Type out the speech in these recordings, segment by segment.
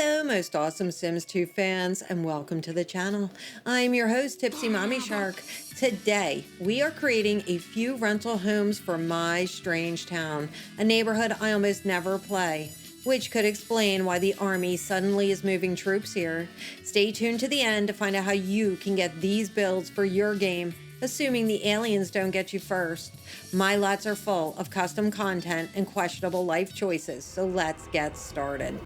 Hello, most awesome Sims 2 fans, and welcome to the channel. I'm your host, Tipsy Mommy Shark. Today, we are creating a few rental homes for my Strangetown, a neighborhood I almost never play, which could explain why the army suddenly is moving troops here. Stay tuned to the end to find out how you can get these builds for your game, assuming the aliens don't get you first. My lots are full of custom content and questionable life choices, so let's get started.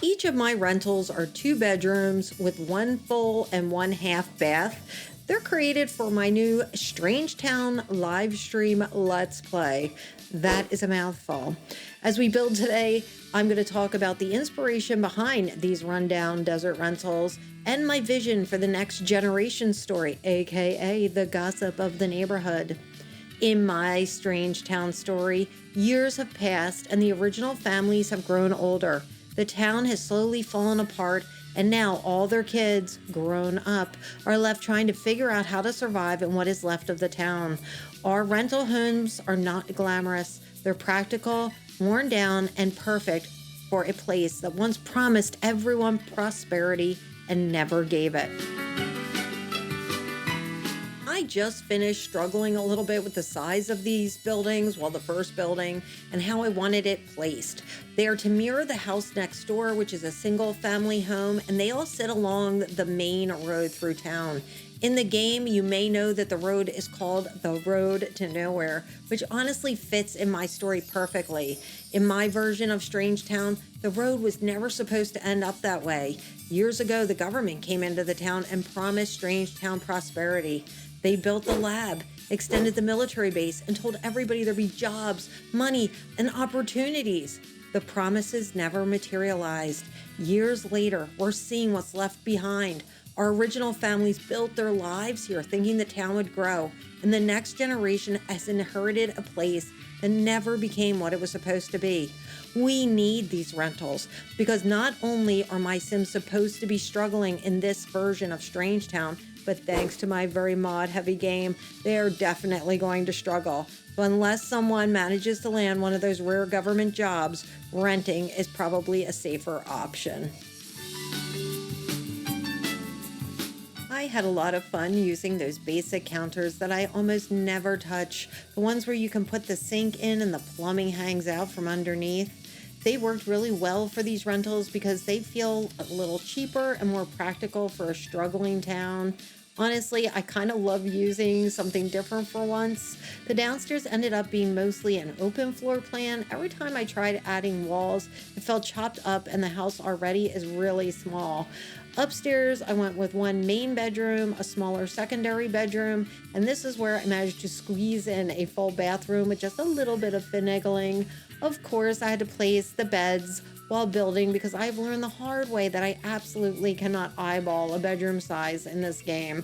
Each of my rentals are 2 bedrooms with 1 full and 1 half bath. They're created for my new Strangetown live stream Let's Play. That is a mouthful. As we build today, I'm going to talk about the inspiration behind these rundown desert rentals and my vision for the next generation story, aka the gossip of the neighborhood. In my Strangetown story, years have passed and the original families have grown older. The town has slowly fallen apart, and now all their kids, grown up, are left trying to figure out how to survive in what is left of the town. Our rental homes are not glamorous. They're practical, worn down, and perfect for a place that once promised everyone prosperity and never gave it. I just finished struggling a little bit with the size of these buildings, the first building, and how I wanted it placed. They are to mirror the house next door, which is a single family home, and they all sit along the main road through town. In the game, you may know that the road is called the Road to Nowhere, which honestly fits in my story perfectly. In my version of Strangetown, the road was never supposed to end up that way. Years ago, the government came into the town and promised Strangetown prosperity. They built the lab, extended the military base, and told everybody there'd be jobs, money, and opportunities. The promises never materialized. Years later, we're seeing what's left behind. Our original families built their lives here thinking the town would grow, and the next generation has inherited a place that never became what it was supposed to be. We need these rentals because not only are my Sims supposed to be struggling in this version of Strangetown, but thanks to my very mod-heavy game, they are definitely going to struggle. So unless someone manages to land one of those rare government jobs, renting is probably a safer option. I had a lot of fun using those basic counters that I almost never touch, the ones where you can put the sink in and the plumbing hangs out from underneath. They worked really well for these rentals because they feel a little cheaper and more practical for a struggling town. Honestly, I kind of love using something different for once. The downstairs ended up being mostly an open floor plan. Every time I tried adding walls, it felt chopped up and the house already is really small. Upstairs, I went with 1 main bedroom, a smaller secondary bedroom, and this is where I managed to squeeze in a full bathroom with just a little bit of finagling. Of course, I had to place the beds while building because I've learned the hard way that I absolutely cannot eyeball a bedroom size in this game.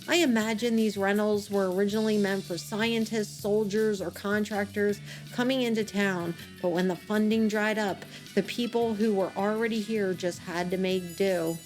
I imagine these rentals were originally meant for scientists, soldiers, or contractors coming into town, but when the funding dried up, the people who were already here just had to make do.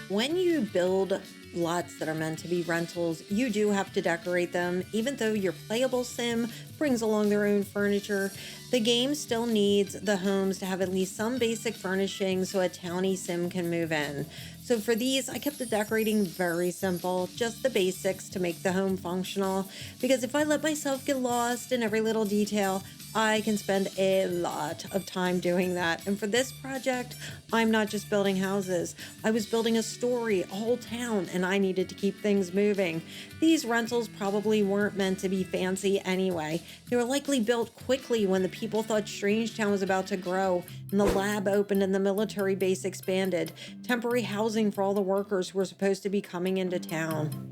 When you build lots that are meant to be rentals, you do have to decorate them. Even though your playable sim brings along their own furniture, the game still needs the homes to have at least some basic furnishings so a townie sim can move in. So for these, I kept the decorating very simple, just the basics to make the home functional, because if I let myself get lost in every little detail, I can spend a lot of time doing that. And for this project, I'm not just building houses. I was building a story, a whole town, and I needed to keep things moving. These rentals probably weren't meant to be fancy anyway. They were likely built quickly when the people thought Strangetown was about to grow and the lab opened and the military base expanded. Temporary housing for all the workers who were supposed to be coming into town.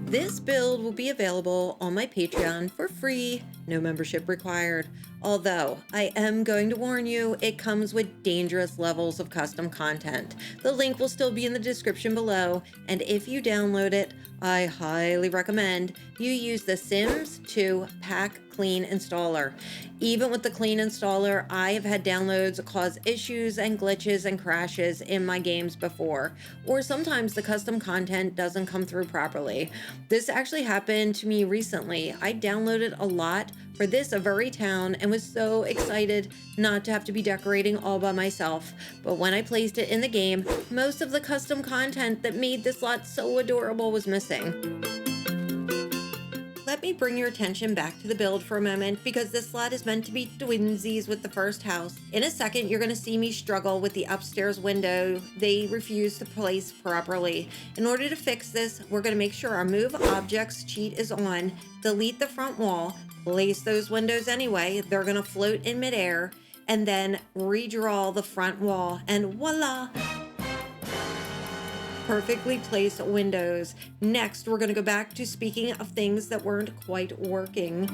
This build will be available on my Patreon for free No membership required. Although, I am going to warn you, it comes with dangerous levels of custom content. The link will still be in the description below, and if you download it, I highly recommend you use the Sims 2 Pack Clean Installer. Even with the Clean Installer, I have had downloads cause issues and glitches and crashes in my games before, or sometimes the custom content doesn't come through properly. This actually happened to me recently. I downloaded a lot for this very town and was so excited not to have to be decorating all by myself. But when I placed it in the game, most of the custom content that made this lot so adorable was missing. Let me bring your attention back to the build for a moment, because this lot is meant to be twinsies with the first house. In a second, you're going to see me struggle with the upstairs window they refuse to place properly. In order to fix this, we're going to make sure our move objects cheat is on, delete the front wall, place those windows anyway, they're going to float in midair, and then redraw the front wall, and voila! Perfectly placed windows. Next, we're going to go back to speaking of things that weren't quite working.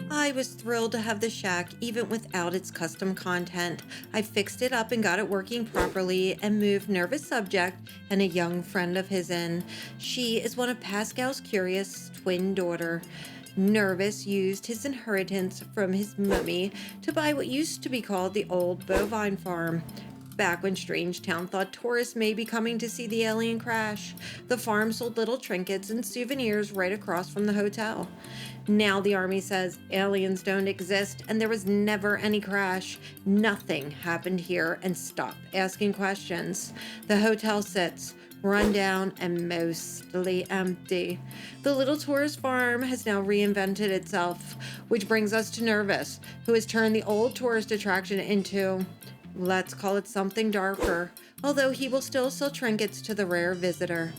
I was thrilled to have the shack even without its custom content. I fixed it up and got it working properly and moved Nervous Subject and a young friend of his in. She is one of Pascal's curious twin daughter. Nervous used his inheritance from his mummy to buy what used to be called the old bovine farm. Back when Strangetown thought tourists may be coming to see the alien crash, the farm sold little trinkets and souvenirs right across from the hotel. Now the army says aliens don't exist and there was never any crash. Nothing happened here, and stop asking questions. The hotel sits run down and mostly empty. The little tourist farm has now reinvented itself, which brings us to Nervous, who has turned the old tourist attraction into, let's call it something darker, although he will still sell trinkets to the rare visitor.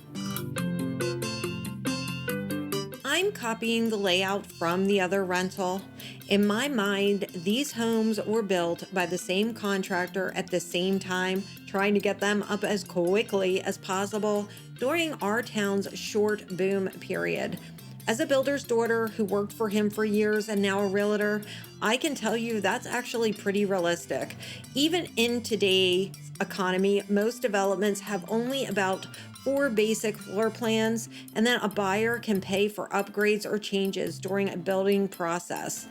I'm copying the layout from the other rental. In my mind, these homes were built by the same contractor at the same time, trying to get them up as quickly as possible during our town's short boom period. As a builder's daughter who worked for him for years and now a realtor, I can tell you that's actually pretty realistic. Even in today's economy, most developments have only about 4 basic floor plans, and then a buyer can pay for upgrades or changes during a building process.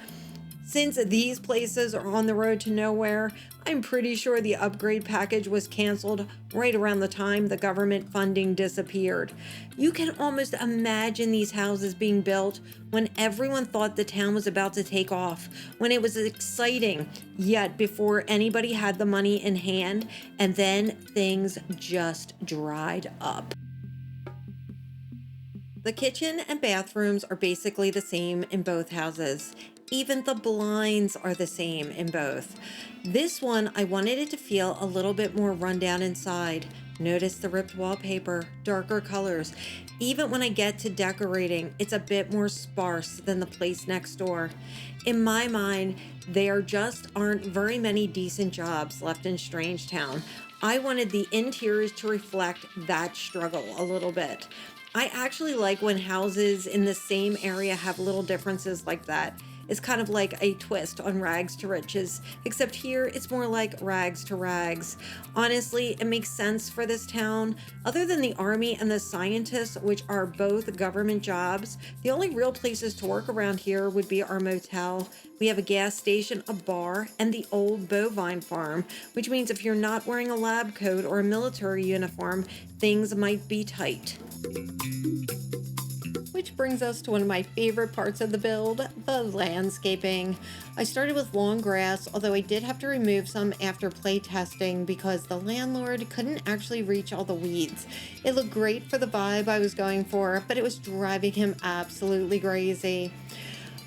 Since these places are on the road to nowhere, I'm pretty sure the upgrade package was canceled right around the time the government funding disappeared. You can almost imagine these houses being built when everyone thought the town was about to take off, when it was exciting, yet before anybody had the money in hand, and then things just dried up. The kitchen and bathrooms are basically the same in both houses. Even the blinds are the same in both. This one, I wanted it to feel a little bit more rundown inside. Notice the ripped wallpaper, darker colors. Even when I get to decorating, it's a bit more sparse than the place next door. In my mind, there just aren't very many decent jobs left in Strangetown. I wanted the interiors to reflect that struggle a little bit. I actually like when houses in the same area have little differences like that. It's kind of like a twist on rags to riches, except here it's more like rags to rags. Honestly, it makes sense for this town. Other than the army and the scientists, which are both government jobs, the only real places to work around here would be our motel. We have a gas station, a bar, and the old bovine farm, which means if you're not wearing a lab coat or a military uniform, things might be tight. Which brings us to one of my favorite parts of the build, the landscaping. I started with long grass, although I did have to remove some after play testing because the landlord couldn't actually reach all the weeds. It looked great for the vibe I was going for, but it was driving him absolutely crazy.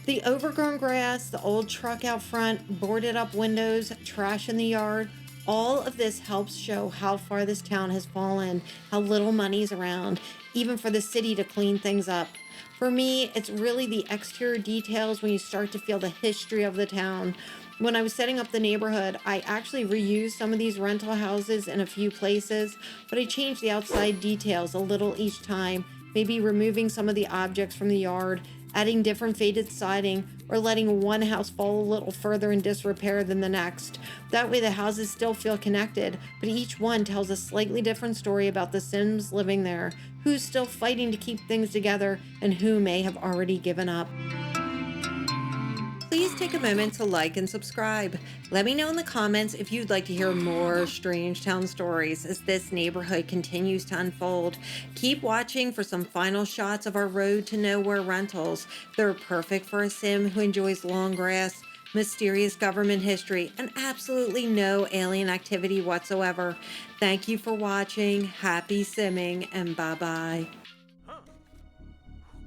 The overgrown grass, the old truck out front, boarded up windows, trash in the yard, all of this helps show how far this town has fallen, how little money's around, even for the city to clean things up. For me, it's really the exterior details when you start to feel the history of the town. When I was setting up the neighborhood, I actually reused some of these rental houses in a few places, but I changed the outside details a little each time, maybe removing some of the objects from the yard, adding different faded siding, or letting one house fall a little further in disrepair than the next. That way, the houses still feel connected, but each one tells a slightly different story about the Sims living there, who's still fighting to keep things together, and who may have already given up. Please take a moment to like and subscribe. Let me know in the comments if you'd like to hear more Strangetown stories as this neighborhood continues to unfold. Keep watching for some final shots of our road to nowhere rentals. They're perfect for a Sim who enjoys long grass, mysterious government history, and absolutely no alien activity whatsoever. Thank you for watching. Happy simming, and bye-bye.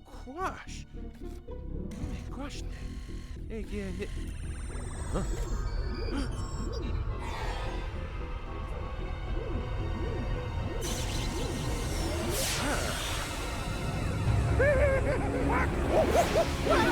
Quash. Quash. Yeah. Huh. Ah.